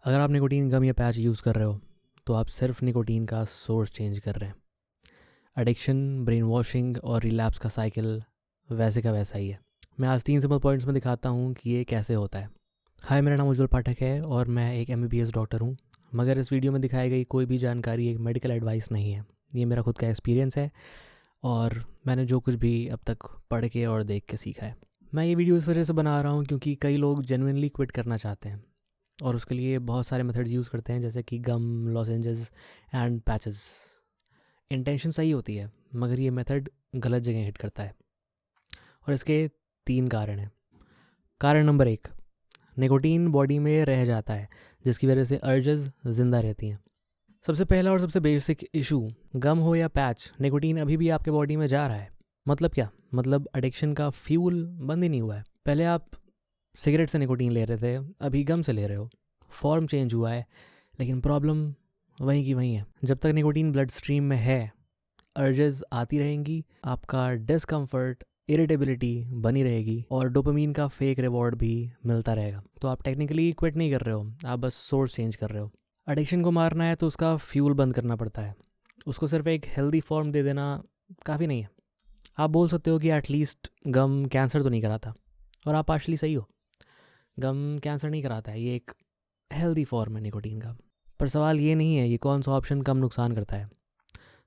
अगर आप nicotine gum या पैच यूज़ कर रहे हो तो आप सिर्फ निकोटीन का सोर्स चेंज कर रहे हैं। एडिक्शन, ब्रेन वॉशिंग और रिलैप्स का साइकिल वैसे का वैसा ही है। मैं आज 3 सिंपल पॉइंट्स में दिखाता हूँ कि ये कैसे होता है। हाय, मेरा नाम उज्जवल पाठक है और मैं एक MBBS डॉक्टर हूँ। मगर इस वीडियो में दिखाई गई कोई भी जानकारी एक मेडिकल एडवाइस नहीं है। ये मेरा खुद का एक्सपीरियंस है और मैंने जो कुछ भी अब तक पढ़ के और देख के सीखा है। मैं ये वीडियो इस वजह से बना रहा हूँ क्योंकि कई लोग जेन्युइनली क्विट करना चाहते हैं और उसके लिए बहुत सारे मेथड्स यूज़ करते हैं, जैसे कि गम, लॉजेंजेस एंड पैचेस। इंटेंशन सही होती है मगर ये मेथड गलत जगह हिट करता है और इसके 3 कारण हैं। कारण नंबर 1, निकोटीन बॉडी में रह जाता है जिसकी वजह से अर्जेस ज़िंदा रहती हैं। सबसे पहला और सबसे बेसिक इशू, गम हो या पैच, निकोटीन अभी भी आपके बॉडी में जा रहा है। मतलब क्या? मतलब एडिक्शन का फ्यूल बंद ही नहीं हुआ है। पहले आप सिगरेट से निकोटीन ले रहे थे, अभी गम से ले रहे हो। फॉर्म चेंज हुआ है लेकिन प्रॉब्लम वहीं की वहीं है। जब तक निकोटीन ब्लड स्ट्रीम में है, अर्जेस आती रहेंगी, आपका डिस्कम्फर्ट, इरिटेबिलिटी बनी रहेगी और डोपामीन का फेक रिवॉर्ड भी मिलता रहेगा। तो आप टेक्निकली क्विट नहीं कर रहे हो, आप बस सोर्स चेंज कर रहे हो। एडिक्शन को मारना है तो उसका फ्यूल बंद करना पड़ता है। उसको सिर्फ एक हेल्दी फॉर्म दे देना काफ़ी नहीं है। आप बोल सकते हो कि एटलीस्ट गम कैंसर तो नहीं कराता, और आप पार्शली सही हो। गम कैंसर नहीं कराता है, ये एक हेल्दी फॉर्म है निकोटीन का। पर सवाल ये नहीं है ये कौन सा ऑप्शन कम नुकसान करता है।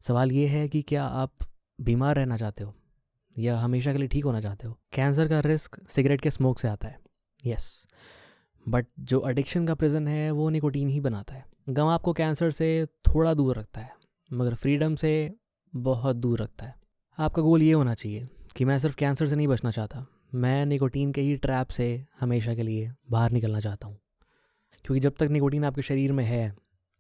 सवाल ये है कि क्या आप बीमार रहना चाहते हो या हमेशा के लिए ठीक होना चाहते हो। कैंसर का रिस्क सिगरेट के स्मोक से आता है, यस, बट जो एडिक्शन का प्रिजन है वो निकोटीन ही बनाता है। गम आपको कैंसर से थोड़ा दूर रखता है मगर फ्रीडम से बहुत दूर रखता है। आपका गोल ये होना चाहिए कि मैं सिर्फ कैंसर से नहीं बचना चाहता, मैं निकोटीन के ही ट्रैप से हमेशा के लिए बाहर निकलना चाहता हूँ। क्योंकि जब तक निकोटीन आपके शरीर में है,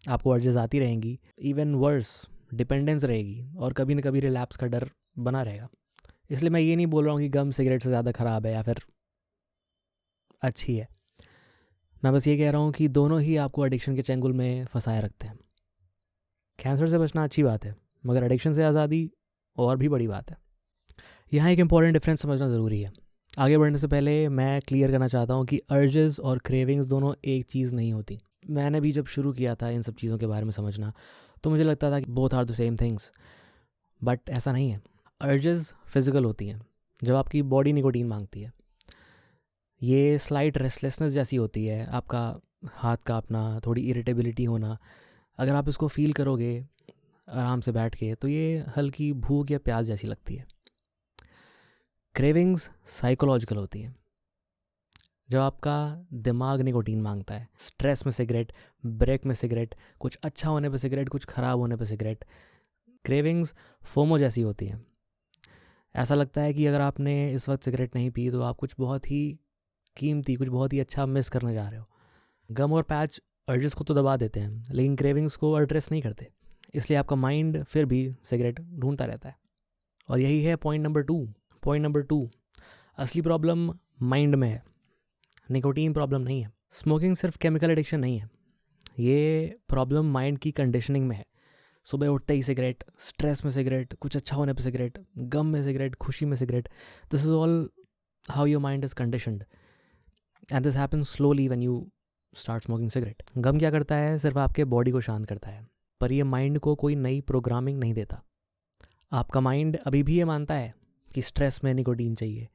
आपको अर्जेस आती रहेंगी, इवन वर्स डिपेंडेंस रहेगी और कभी न कभी रिलैप्स का डर बना रहेगा। इसलिए मैं ये नहीं बोल रहा हूँ कि गम सिगरेट से ज़्यादा ख़राब है या फिर अच्छी है। मैं बस ये कह रहा हूँ कि दोनों ही आपको एडिक्शन के चंगुल में फंसाए रखते हैं। कैंसर से बचना अच्छी बात है मगर एडिक्शन से आज़ादी और भी बड़ी बात है। यहाँ एक इम्पॉर्टेंट डिफरेंस समझना ज़रूरी है। आगे बढ़ने से पहले मैं क्लियर करना चाहता हूँ कि अर्जेस और क्रेविंग्स दोनों एक चीज़ नहीं होती। मैंने भी जब शुरू किया था इन सब चीज़ों के बारे में समझना तो मुझे लगता था कि both are the same things, but ऐसा नहीं है। अर्जेस फिजिकल होती हैं जब आपकी बॉडी निकोटीन मांगती है। ये स्लाइट रेस्टलेसनेस जैसी होती है, आपका हाथ कांपना, थोड़ी इरिटेबिलिटी होना। अगर आप इसको फील करोगे आराम से बैठ के तो ये हल्की भूख या प्यास जैसी लगती है। क्रेविंग्स साइकोलॉजिकल होती हैं जब आपका दिमाग निकोटीन मांगता है। स्ट्रेस में सिगरेट, ब्रेक में सिगरेट, कुछ अच्छा होने पे सिगरेट, कुछ ख़राब होने पे सिगरेट। क्रेविंग्स फोमो जैसी होती हैं। ऐसा लगता है कि अगर आपने इस वक्त सिगरेट नहीं पी तो आप कुछ बहुत ही कीमती, कुछ बहुत ही अच्छा मिस करने जा रहे हो। गम और पैच अर्जेस को तो दबा देते हैं लेकिन क्रेविंग्स को एड्रेस नहीं करते, इसलिए आपका माइंड फिर भी सिगरेट ढूंढता रहता है। और यही है पॉइंट नंबर 2, असली प्रॉब्लम माइंड में है, निकोटीन प्रॉब्लम नहीं है। स्मोकिंग सिर्फ केमिकल एडिक्शन नहीं है, ये प्रॉब्लम माइंड की कंडीशनिंग में है। सुबह उठते ही सिगरेट, स्ट्रेस में सिगरेट, कुछ अच्छा होने पे सिगरेट, गम में सिगरेट, खुशी में cigarette. This is all how your mind is conditioned and this happens slowly when you start smoking cigarette. गम क्या करता है? सिर्फ आपके बॉडी को शांत करता है, पर ये माइंड को कोई नई प्रोग्रामिंग नहीं देता। आपका माइंड अभी भी ये मानता है कि स्ट्रेस में निकोटीन चाहिए,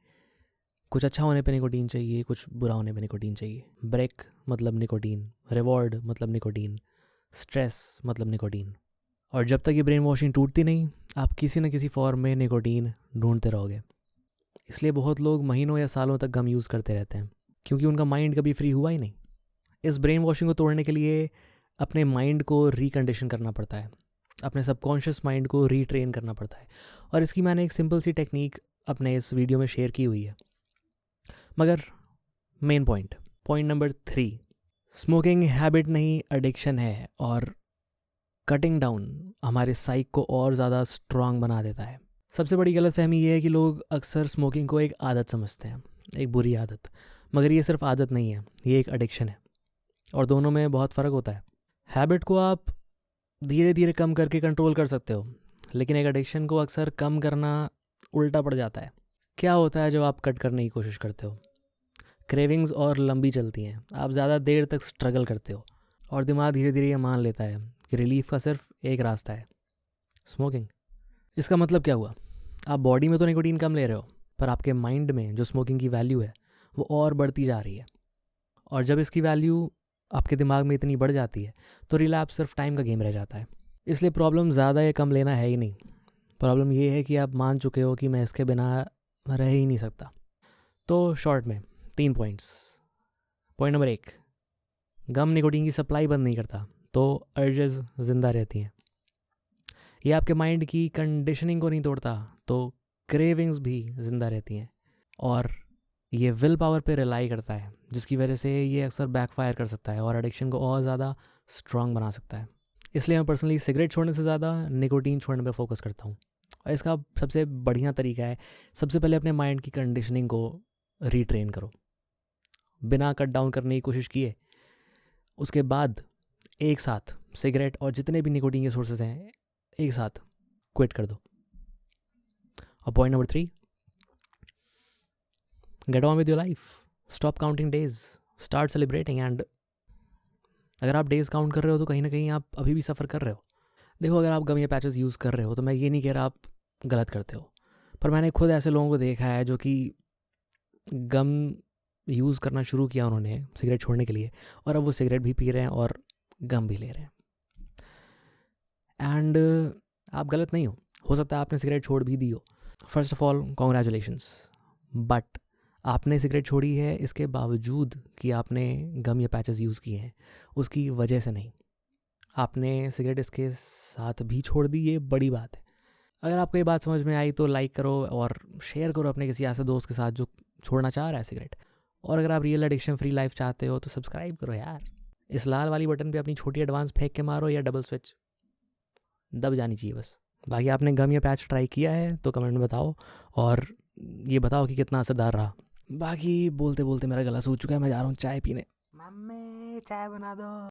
कुछ अच्छा होने पे निकोटीन चाहिए, कुछ बुरा होने पे निकोटीन चाहिए। ब्रेक मतलब निकोटीन, रिवॉर्ड मतलब निकोटीन, स्ट्रेस मतलब निकोटीन। और जब तक ये ब्रेन वॉशिंग टूटती नहीं, आप किसी न किसी फॉर्म में निकोटीन ढूंढते रहोगे। इसलिए बहुत लोग महीनों या सालों तक गम यूज़ करते रहते हैं क्योंकि उनका माइंड कभी फ्री हुआ ही नहीं। इस ब्रेन वॉशिंग को तोड़ने के लिए अपने माइंड को रिकंडीशन करना पड़ता है, अपने सबकॉन्शियस माइंड को रीट्रेन करना पड़ता है। और इसकी मैंने एक सिंपल सी टेक्निक अपने इस वीडियो में शेयर की हुई है। मगर main point number 3, smoking habit नहीं एडिक्शन है और कटिंग डाउन हमारे साइक को और ज़्यादा स्ट्रांग बना देता है। सबसे बड़ी गलतफहमी ये है कि लोग अक्सर स्मोकिंग को एक आदत समझते हैं, एक बुरी आदत। मगर ये सिर्फ आदत नहीं है, ये एक एडिक्शन है और दोनों में बहुत फ़र्क होता है। हैबिट को आप धीरे धीरे कम करके कंट्रोल कर सकते हो लेकिन एक एडिक्शन को अक्सर कम करना उल्टा पड़ जाता है। क्या होता है जब आप कट करने की कोशिश करते हो? क्रेविंग्स और लंबी चलती हैं, आप ज़्यादा देर तक स्ट्रगल करते हो। और दिमाग धीरे धीरे ये मान लेता है कि रिलीफ का सिर्फ एक रास्ता है, स्मोकिंग। इसका मतलब क्या हुआ? आप बॉडी में तो निकोटीन कम ले रहे हो, पर आपके माइंड में जो स्मोकिंग की वैल्यू है वो और बढ़ती जा रही है। और जब इसकी वैल्यू आपके दिमाग में इतनी बढ़ जाती है तो रिलैप्स सिर्फ टाइम का गेम रह जाता है। इसलिए प्रॉब्लम ज़्यादा या कम लेना है ही नहीं, प्रॉब्लम ये है कि आप मान चुके हो कि मैं इसके बिना रह ही नहीं सकता। तो शॉर्ट में 3 पॉइंट्स। पॉइंट नंबर 1, गम निकोटीन की सप्लाई बंद नहीं करता, तो अर्जेस ज़िंदा रहती हैं। ये आपके माइंड की कंडीशनिंग को नहीं तोड़ता, तो क्रेविंग्स भी ज़िंदा रहती हैं। और ये विल पावर पे रिलाई करता है, जिसकी वजह से ये अक्सर बैकफायर कर सकता है और एडिक्शन को और ज़्यादा स्ट्रॉन्ग बना सकता है। इसलिए मैं पर्सनली सिगरेट छोड़ने से ज़्यादा निकोटीन छोड़ने पे फोकस करता हूँ। और इसका सबसे बढ़िया तरीका है, सबसे पहले अपने माइंड की कंडीशनिंग को रीट्रेन करो। बिना कट डाउन करने की कोशिश किए, उसके बाद एक साथ सिगरेट और जितने भी निकोटीन के सोर्सेज हैं एक साथ क्विट कर दो। और point number 3, get on with your life, stop counting days, start celebrating. And अगर आप डेज काउंट कर रहे हो तो कहीं ना कहीं आप अभी भी सफ़र कर रहे हो। देखो, अगर आप गम या पैचेस यूज़ कर रहे हो तो मैं ये नहीं कह रहा आप गलत करते हो, पर मैंने खुद ऐसे लोगों को देखा है जो कि गम यूज़ करना शुरू किया उन्होंने सिगरेट छोड़ने के लिए, और अब वो सिगरेट भी पी रहे हैं और गम भी ले रहे हैं। एंड आप गलत नहीं हो सकता है आपने सिगरेट छोड़ भी दी हो। First of all congratulations, but आपने सिगरेट छोड़ी है इसके बावजूद कि आपने गम या पैचेस यूज़ किए हैं, उसकी वजह से नहीं। आपने सिगरेट इसके साथ भी छोड़ दी, ये बड़ी बात है। अगर आपको ये बात समझ में आई तो लाइक करो और शेयर करो अपने किसी ऐसे दोस्त के साथ जो छोड़ना चाह रहा है सिगरेट। और अगर आप रियल एडिक्शन फ्री लाइफ चाहते हो तो सब्सक्राइब करो यार। इस लाल वाली बटन पे अपनी छोटी एडवांस फेंक के मारो या डबल स्विच दब जानी चाहिए बस। बाकी आपने गम या पैच ट्राई किया है तो कमेंट में बताओ, और ये बताओ कि कितना असरदार रहा। बाकी बोलते बोलते मेरा गला सूख चुका है, मैं जा रहा हूँ चाय पीने। मम्मी चाय बना दो।